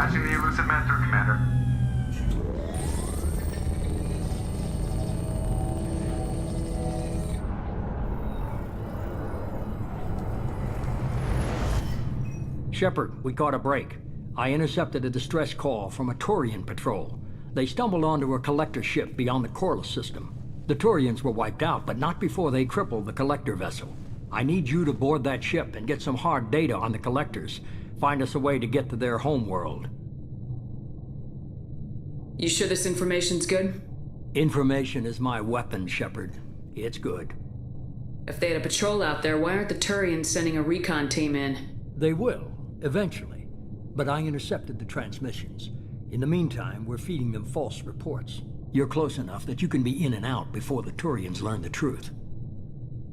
Patching the elusive man through, Commander. Shepard, we caught a break. I intercepted a distress call from a Turian patrol. They stumbled onto a collector ship beyond the Corliss system. The Turians were wiped out, but not before they crippled the collector vessel. I need you to board that ship and get some hard data on the collectors. Find us a way to get to their homeworld. You sure this information's good? Information is my weapon, Shepard. It's good. If they had a patrol out there, why aren't the Turians sending a recon team in? They will, eventually. But I intercepted the transmissions. In the meantime, we're feeding them false reports. You're close enough that you can be in and out before the Turians learn the truth.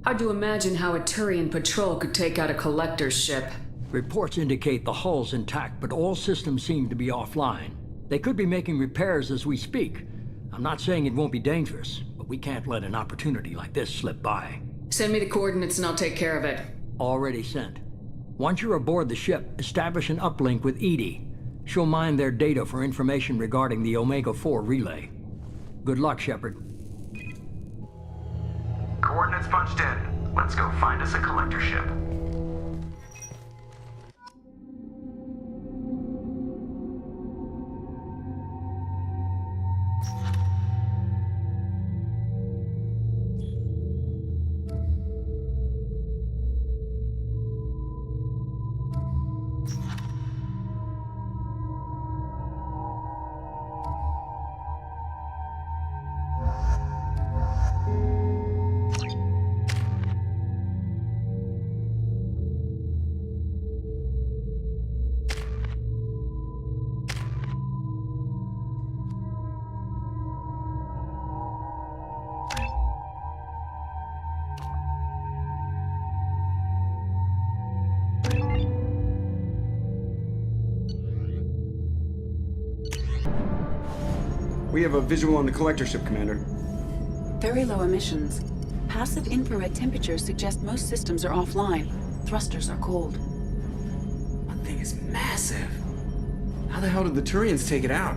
Hard to imagine how a Turian patrol could take out a collector's ship. Reports indicate the hull's intact, but all systems seem to be offline. They could be making repairs as we speak. I'm not saying it won't be dangerous, but we can't let an opportunity like this slip by. Send me the coordinates and I'll take care of it. Already sent. Once you're aboard the ship, establish an uplink with Edie. She'll mine their data for information regarding the Omega-4 relay. Good luck, Shepard. Coordinates punched in. Let's go find us a collector ship. We have a visual on the collector ship, Commander. Very low emissions. Passive infrared temperatures suggest most systems are offline. Thrusters are cold. That thing is massive. How the hell did the Turians take it out?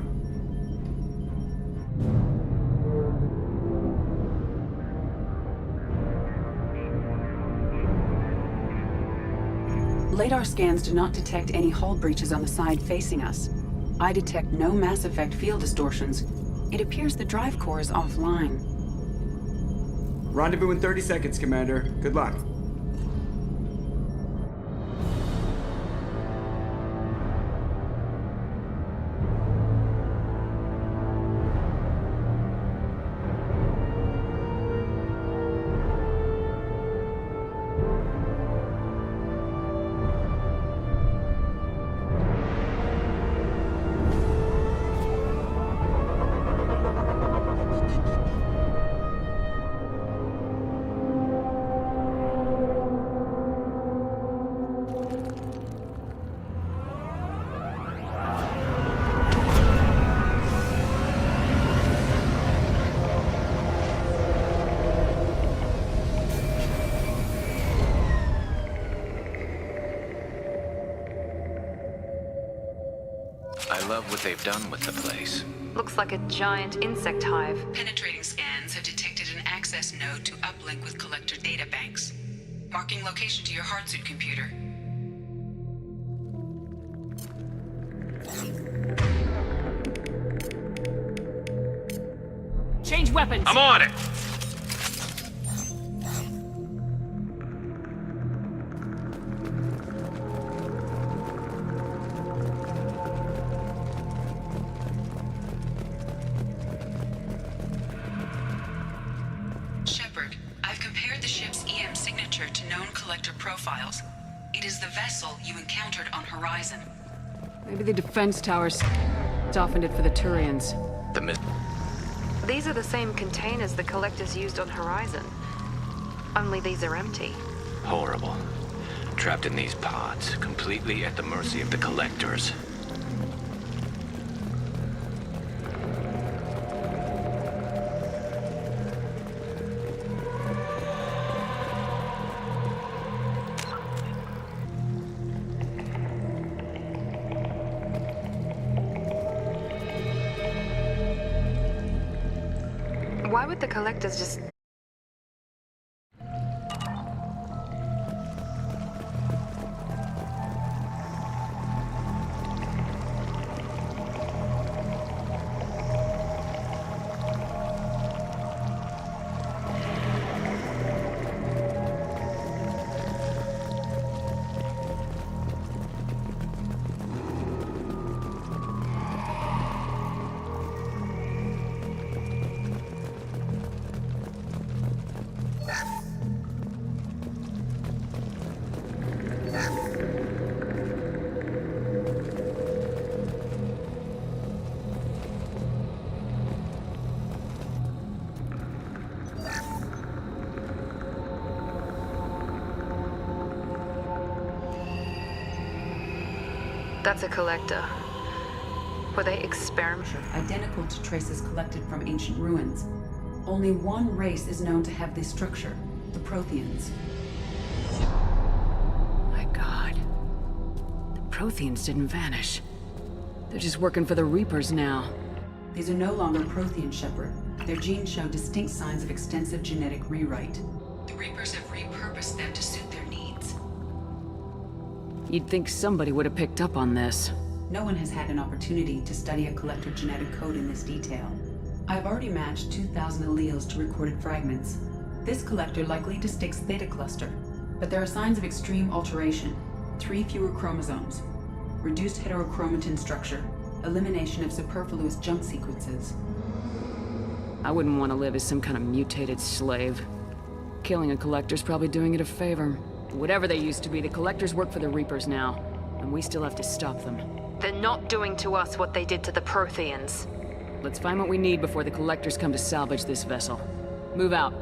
LADAR scans do not detect any hull breaches on the side facing us. I detect no Mass Effect field distortions. It appears the drive core is offline. Rendezvous in 30 seconds, Commander. Good luck. I love what they've done with the place. Looks like a giant insect hive. Penetrating scans have detected an access node to uplink with collector data banks. Marking location to your hardsuit computer. Change weapons! I'm on it! Shepard, I've compared the ship's EM signature to known collector profiles. It is the vessel you encountered on Horizon. Maybe the defense towers softened it for the Turians. These are the same containers the collectors used on Horizon. Only these are empty. Horrible. Trapped in these pods, completely at the mercy of the collectors. Why would the collectors just... That's a collector. Were they experimenting? Identical to traces collected from ancient ruins. Only one race is known to have this structure, the Protheans. My God. The Protheans didn't vanish. They're just working for the Reapers now. These are no longer Prothean, Shepard. Their genes show distinct signs of extensive genetic rewrite. The Reapers have repurposed them to suit their needs. You'd think somebody would have picked up on this. No one has had an opportunity to study a collector genetic code in this detail. I've already matched 2,000 alleles to recorded fragments. This collector likely distinct theta cluster, but there are signs of extreme alteration. 3 fewer chromosomes, reduced heterochromatin structure, elimination of superfluous junk sequences. I wouldn't want to live as some kind of mutated slave. Killing a collector's probably doing it a favor. Whatever they used to be, the collectors work for the Reapers now, and we still have to stop them. They're not doing to us what they did to the Protheans. Let's find what we need before the collectors come to salvage this vessel. Move out.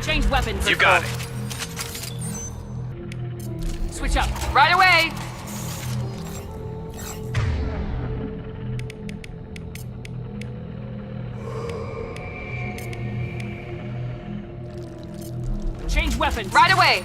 Change weapons. You got it. Switch up. Right away! Change weapons. Right away!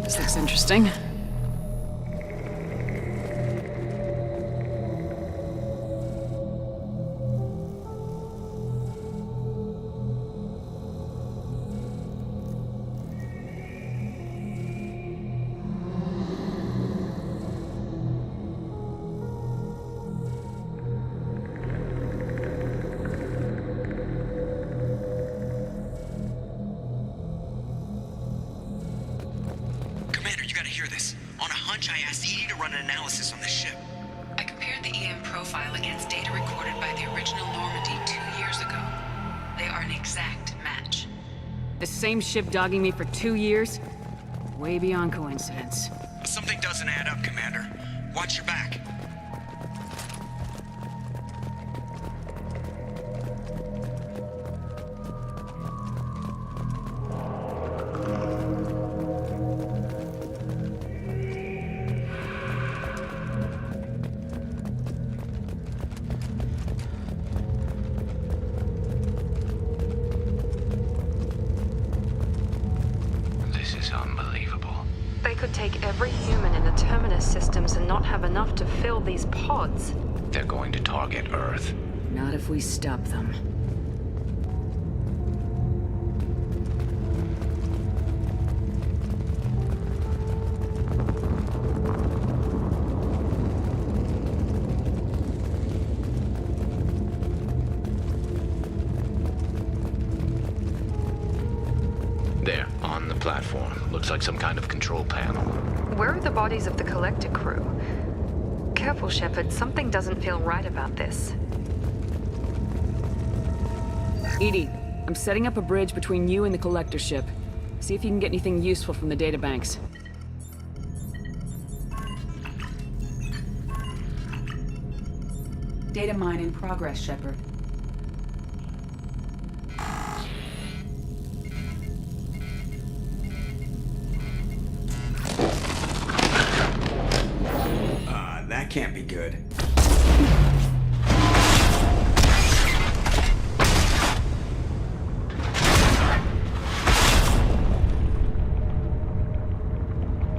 This looks interesting. Commander, you gotta hear this. On a hunch, I asked Edie to run an analysis on this ship. I compared the EM profile against data recorded by the original Normandy 2 years ago. They are an exact match. The same ship dogging me for 2 years? Way beyond coincidence. Something doesn't add up, Commander. Watch your back. This is unbelievable. They could take every human in the Terminus systems and not have enough to fill these pods. They're going to target Earth. Not if we stop them. platform. Looks like some kind of control panel. Where are the bodies of the Collector crew? Careful, Shepard. Something doesn't feel right about this. EDI, I'm setting up a bridge between you and the Collector ship. See if you can get anything useful from the databanks. Data mine in progress, Shepard. That can't be good.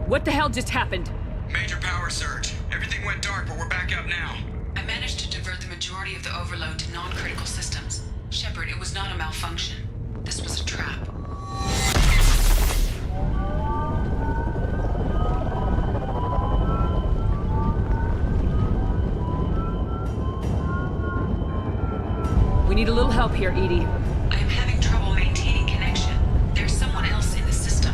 What the hell just happened? Major power surge. Everything went dark, but we're back up now. I managed to divert the majority of the overload to non-critical systems. Shepard, it was not a malfunction. This was a trap. We need a little help here, EDI. I am having trouble maintaining connection. There's someone else in the system.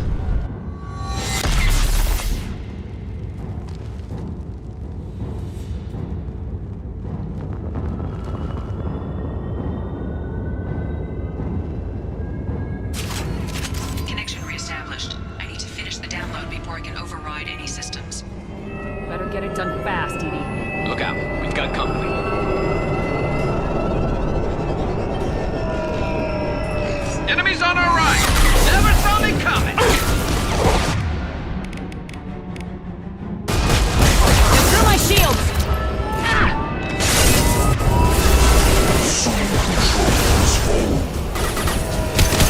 Connection reestablished. I need to finish the download before I can override any systems. Better get it done fast, EDI. Look out, we've got company. Enemies on our right! Never saw me coming! Through my shields!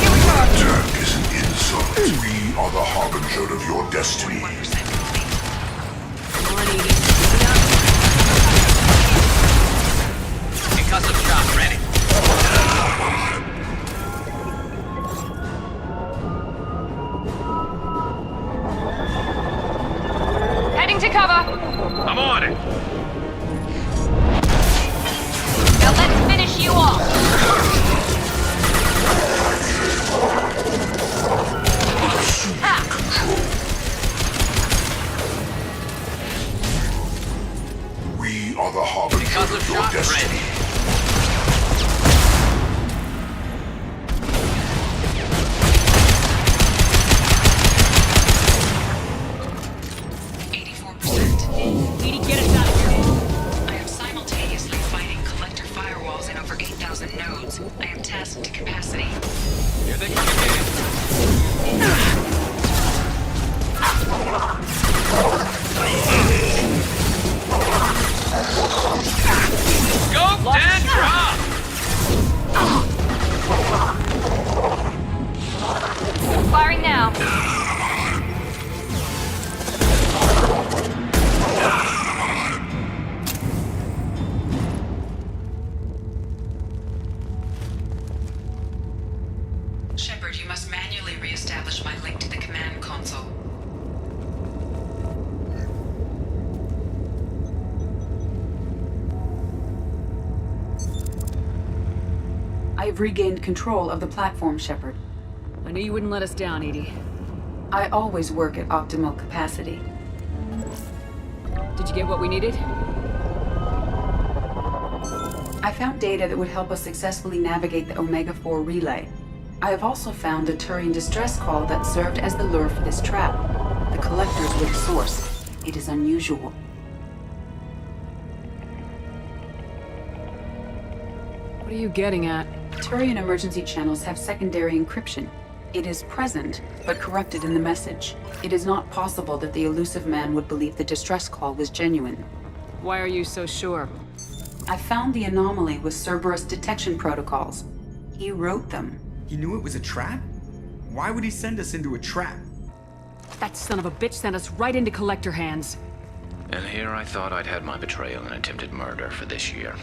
Here we are! Attack is an insult. We are the harbinger of your destiny. 1% complete. Come on, EDI. Keep it up. Concussive shot ready. Heading to cover. I'm on it. Now let's finish you off. We are the harbinger Concussive of your shot destiny. ready. EDI, get us out of here. I am simultaneously fighting collector firewalls in over 8,000 nodes. I am tasked to capacity. Here they come again. Go and drop! Firing now. Shepard, you must manually reestablish my link to the command console. I have regained control of the platform, Shepard. I knew you wouldn't let us down, EDI. I always work at optimal capacity. Did you get what we needed? I found data that would help us successfully navigate the Omega-4 relay. I have also found a Turian distress call that served as the lure for this trap. The Collectors were the source. It is unusual. What are you getting at? Turian emergency channels have secondary encryption. It is present, but corrupted in the message. It is not possible that the elusive man would believe the distress call was genuine. Why are you so sure? I found the anomaly with Cerberus detection protocols. He wrote them. He knew it was a trap? Why would he send us into a trap? That son of a bitch sent us right into Collector hands. And here I thought I'd had my betrayal and attempted murder for this year.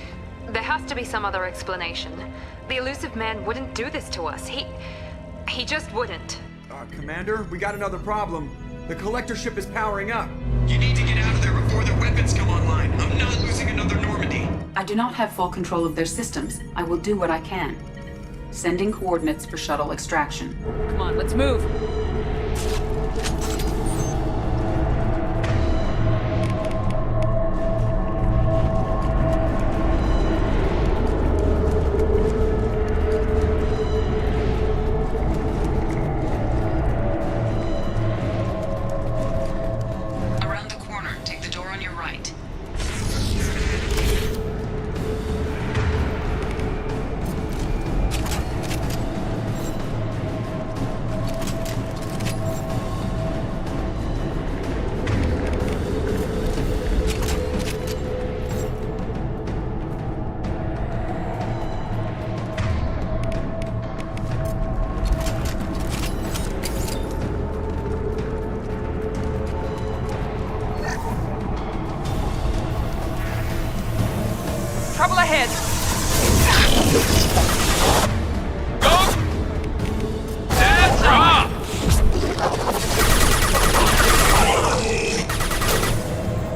There has to be some other explanation. The elusive man wouldn't do this to us. He just wouldn't. Commander, we got another problem. The Collector ship is powering up. You need to get out of there before their weapons come online. I'm not losing another Normandy. I do not have full control of their systems. I will do what I can. Sending coordinates for shuttle extraction. Come on, let's move. trouble ahead. Go! That's off!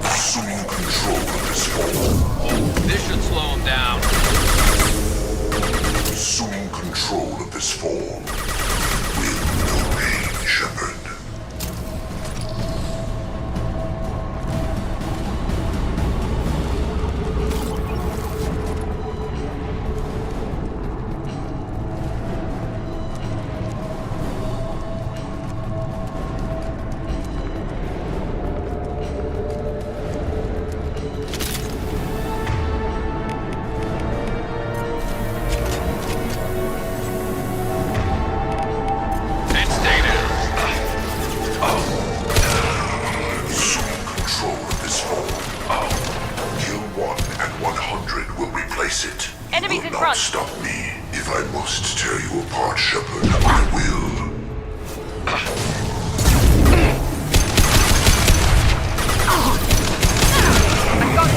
Assuming control of this form. This should slow him down. Assuming control of this form. With no pain, Shepard. Stop me. If I must tear you apart, Shepard, I will. I got it.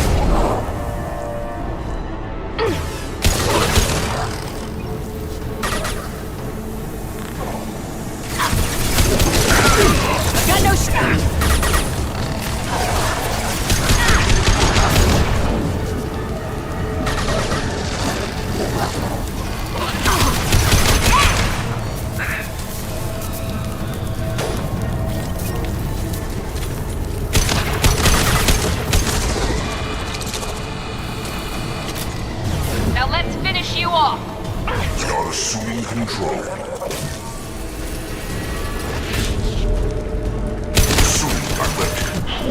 Got no shot. Now let's finish you off. We are assuming control. Assuming direct control.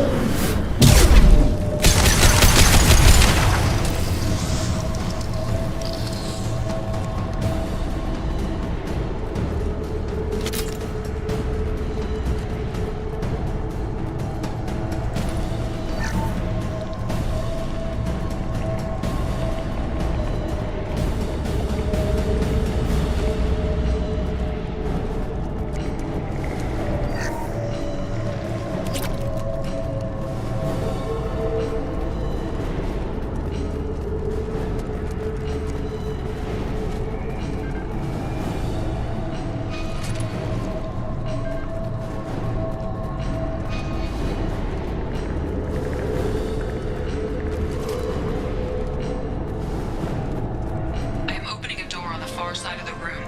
Side of the room.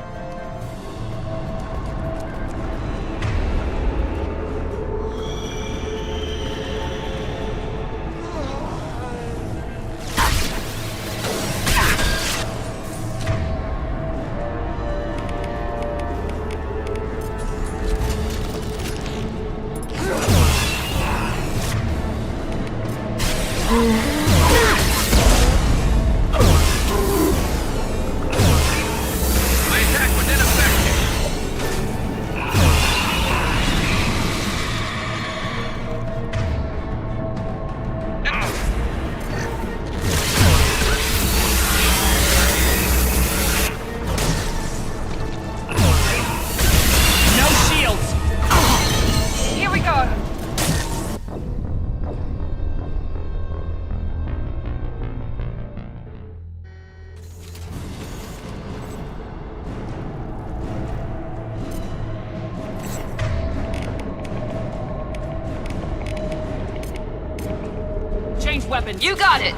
Weapon. You got it!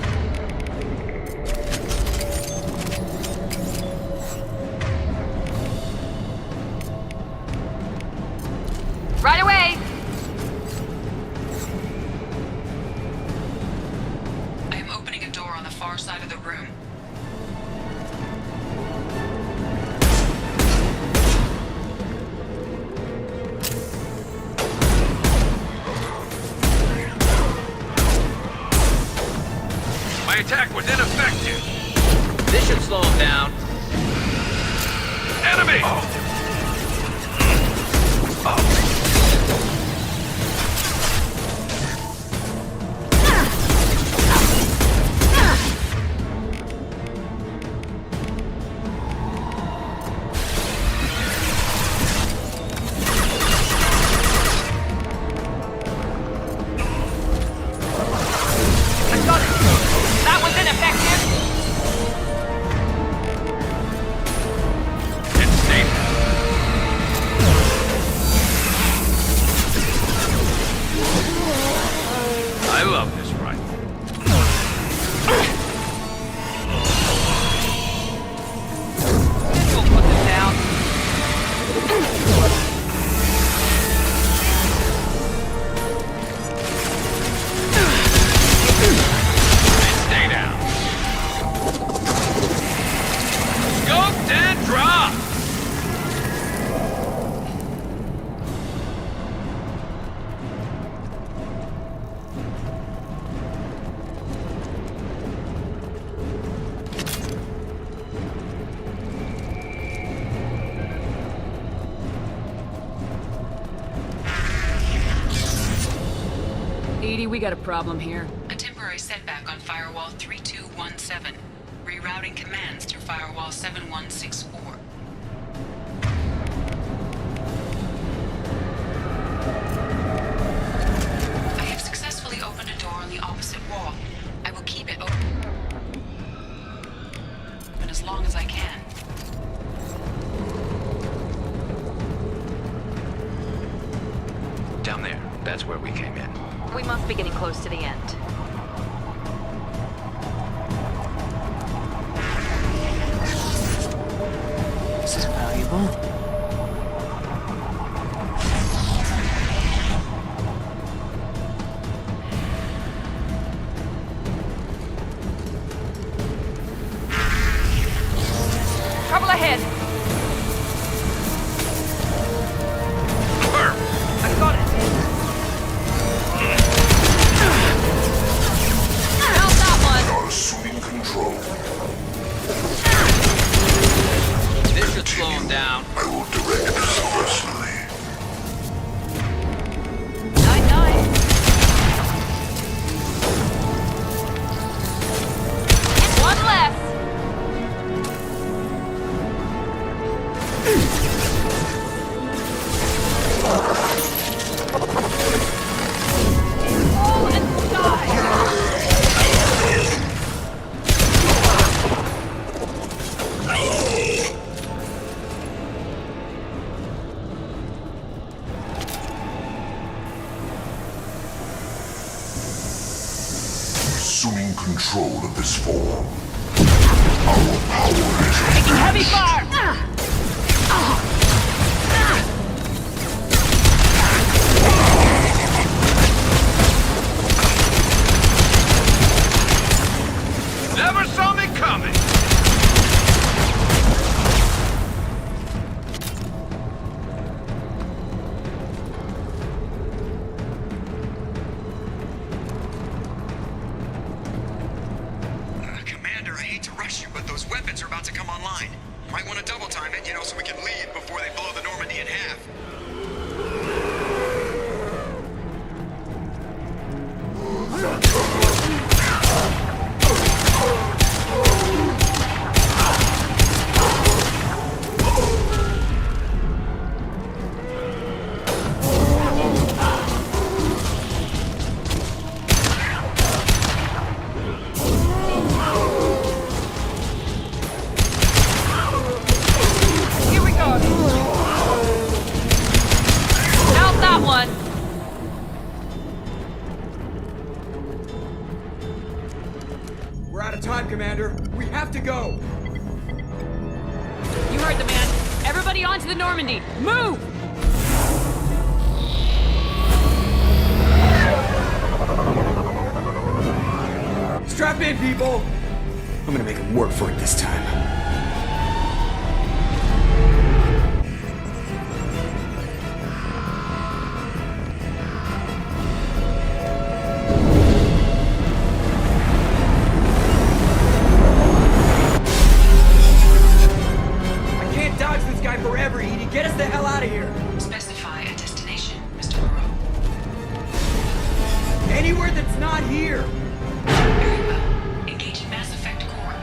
Right away! I am opening a door on the far side of the room. My attack was ineffective. This should slow him down. Enemy! I got it! That was ineffective! we got a problem here. A temporary setback on Firewall 3217. Rerouting commands through Firewall 7164. I have successfully opened a door on the opposite wall. I will keep it open as long as I can. Down there. That's where we came in. We must be getting close to the end. This is valuable. Trouble ahead. I got it. How's that one? You're assuming control. This should slow him down. I will direct this personally. Night. And one less. Roll and die. Assuming control of this form. Our power is Taking heavy fire. Never saw me coming! Commander, I hate to rush you, but those weapons are about to come online. Might want to double time it, so we can leave before they blow the Normandy in half. Here we go. How's that one? We're out of time, Commander. We have to go. You heard the man. Everybody onto the Normandy. Move! Strap in, people. I'm gonna make him work for it this time. I can't dodge this guy forever, Edie. Get us the hell out of here. Specify a destination, Mr. Moreau. Anywhere that's not here. Very well. Engaging Mass Effect Core.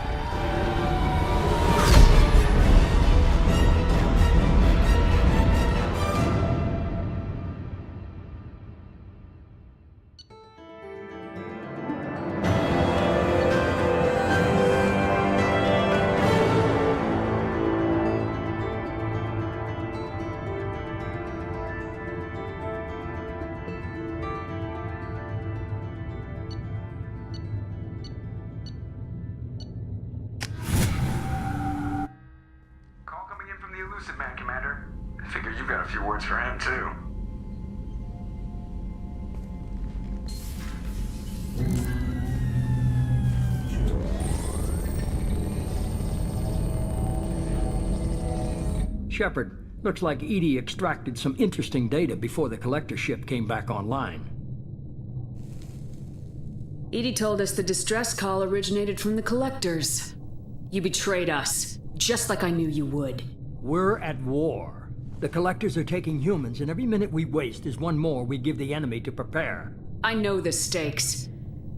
Call coming in from the Elusive Man, Commander. I figure you've got a few words for him, too. Shepard, looks like Edie extracted some interesting data before the collector ship came back online. Edie told us the distress call originated from the collectors. You betrayed us, just like I knew you would. We're at war. The collectors are taking humans, and every minute we waste is one more we give the enemy to prepare. I know the stakes.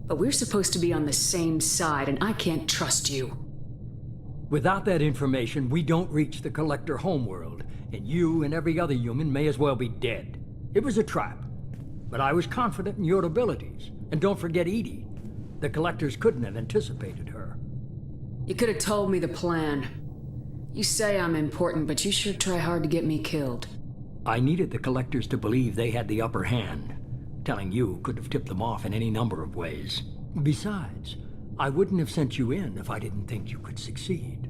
But we're supposed to be on the same side, and I can't trust you. Without that information, we don't reach the Collector homeworld, and you and every other human may as well be dead. It was a trap. But I was confident in your abilities. And don't forget Edie. The Collectors couldn't have anticipated her. You could have told me the plan. You say I'm important, but you sure try hard to get me killed. I needed the Collectors to believe they had the upper hand. Telling you could have tipped them off in any number of ways. Besides, I wouldn't have sent you in if I didn't think you could succeed.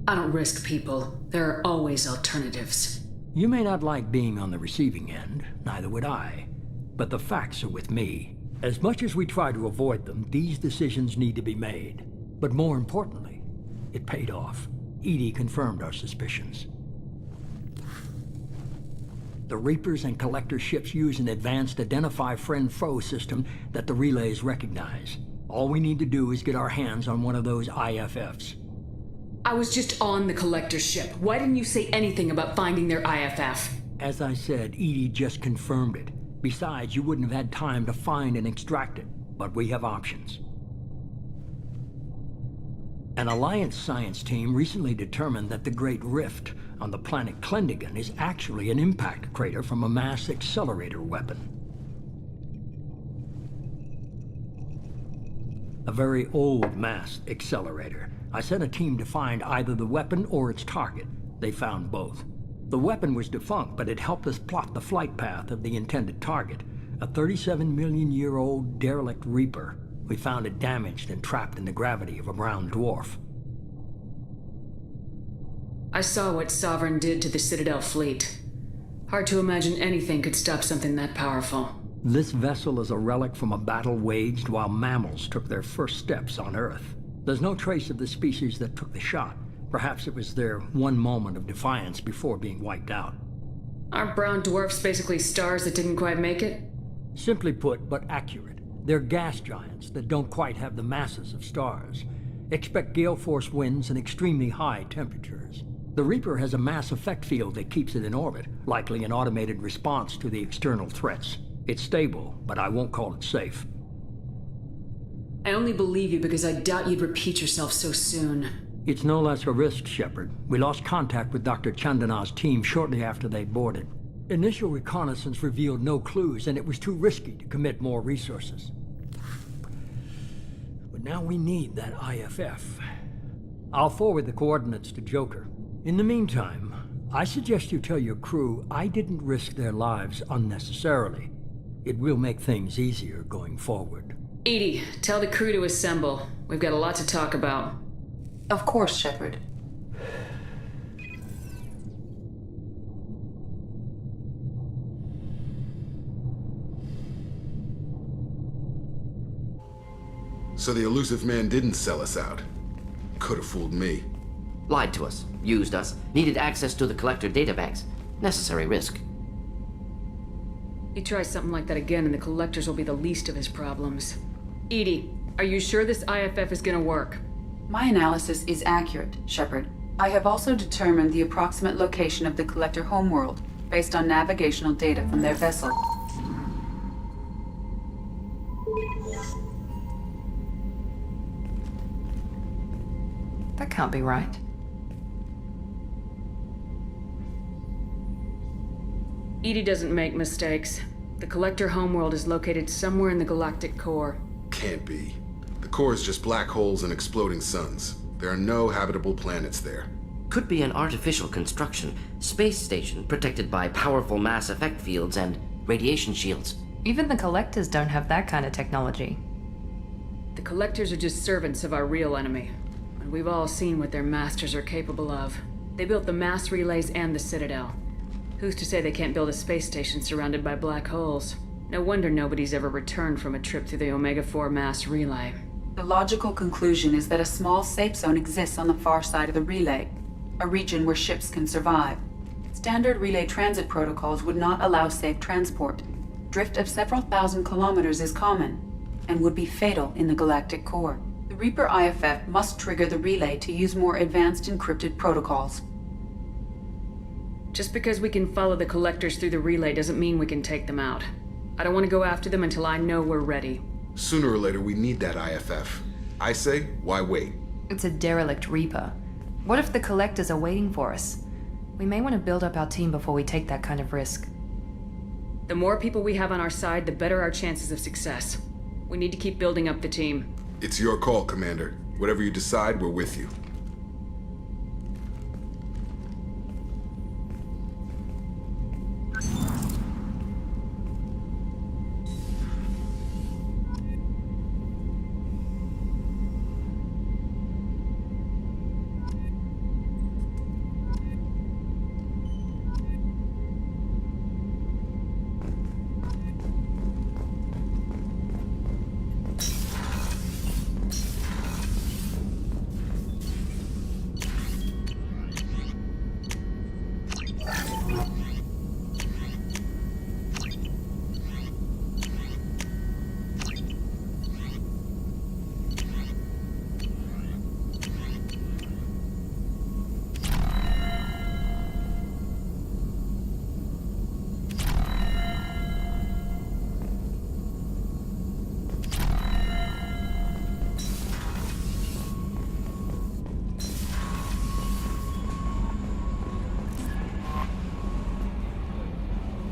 I don't risk people. There are always alternatives. You may not like being on the receiving end, neither would I. But the facts are with me. As much as we try to avoid them, these decisions need to be made. But more importantly, it paid off. Edie confirmed our suspicions. The Reapers and Collector ships use an advanced identify friend-foe system that the relays recognize. All we need to do is get our hands on one of those IFFs. I was just on the Collector ship. Why didn't you say anything about finding their IFF? As I said, Edie just confirmed it. Besides, you wouldn't have had time to find and extract it. But we have options. An Alliance science team recently determined that the Great Rift on the planet Klendigan is actually an impact crater from a mass accelerator weapon. A very old mass accelerator. I sent a team to find either the weapon or its target. They found both. The weapon was defunct, but it helped us plot the flight path of the intended target, a 37-million-year-old derelict Reaper. We found it damaged and trapped in the gravity of a brown dwarf. I saw what Sovereign did to the Citadel fleet. Hard to imagine anything could stop something that powerful. This vessel is a relic from a battle waged while mammals took their first steps on Earth. There's no trace of the species that took the shot. Perhaps it was their one moment of defiance before being wiped out. Aren't brown dwarfs basically stars that didn't quite make it? Simply put, but accurate. They're gas giants that don't quite have the masses of stars. Expect gale force winds and extremely high temperatures. The Reaper has a mass effect field that keeps it in orbit, likely an automated response to the external threats. It's stable, but I won't call it safe. I only believe you because I doubt you'd repeat yourself so soon. It's no less a risk, Shepard. We lost contact with Dr. Chandana's team shortly after they boarded. Initial reconnaissance revealed no clues, and it was too risky to commit more resources. But now we need that IFF. I'll forward the coordinates to Joker. In the meantime, I suggest you tell your crew I didn't risk their lives unnecessarily. It will make things easier going forward. Edie, tell the crew to assemble. We've got a lot to talk about. Of course, Shepard. So the elusive man didn't sell us out. Could have fooled me. Lied to us, used us, needed access to the Collector databanks. Necessary risk. He tries something like that again and the Collectors will be the least of his problems. Edie, are you sure this IFF is gonna work? My analysis is accurate, Shepard. I have also determined the approximate location of the Collector homeworld, based on navigational data from their vessel. That can't be right. Edie doesn't make mistakes. The Collector homeworld is located somewhere in the galactic core. Can't be. The core is just black holes and exploding suns. There are no habitable planets there. Could be an artificial construction, space station protected by powerful mass effect fields and radiation shields. Even the Collectors don't have that kind of technology. The Collectors are just servants of our real enemy. And we've all seen what their masters are capable of. They built the mass relays and the Citadel. Who's to say they can't build a space station surrounded by black holes? No wonder nobody's ever returned from a trip through the Omega-4 mass relay. The logical conclusion is that a small safe zone exists on the far side of the relay, a region where ships can survive. Standard relay transit protocols would not allow safe transport. Drift of several thousand kilometers is common, and would be fatal in the galactic core. The Reaper IFF must trigger the relay to use more advanced encrypted protocols. Just because we can follow the collectors through the relay doesn't mean we can take them out. I don't want to go after them until I know we're ready. Sooner or later, we need that IFF. I say, why wait? It's a derelict Reaper. What if the collectors are waiting for us? We may want to build up our team before we take that kind of risk. The more people we have on our side, the better our chances of success. We need to keep building up the team. It's your call, Commander. Whatever you decide, we're with you.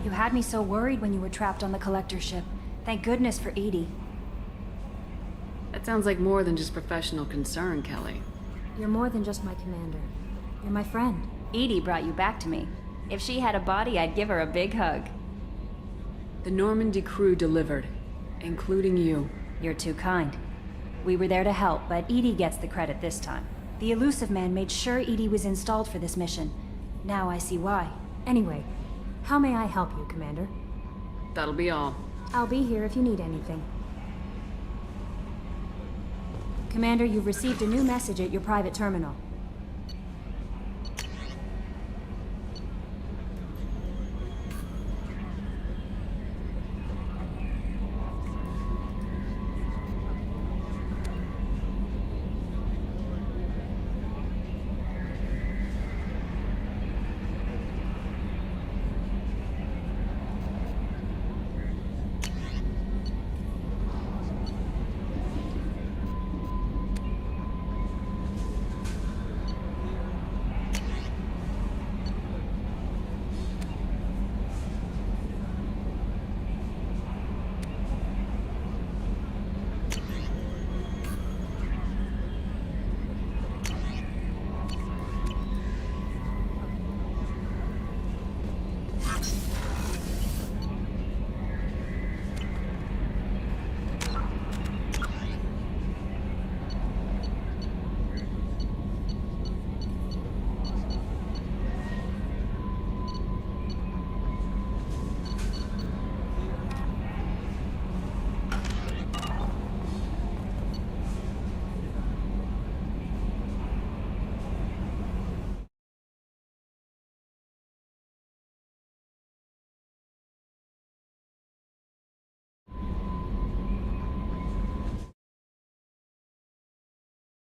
You had me so worried when you were trapped on the collector ship. Thank goodness for Edie. That sounds like more than just professional concern, Kelly. You're more than just my commander. You're my friend. Edie brought you back to me. If she had a body, I'd give her a big hug. The Normandy crew delivered, including you. You're too kind. We were there to help, but Edie gets the credit this time. The Elusive Man made sure Edie was installed for this mission. Now I see why. Anyway, how may I help you, Commander? That'll be all. I'll be here if you need anything. Commander, you've received a new message at your private terminal.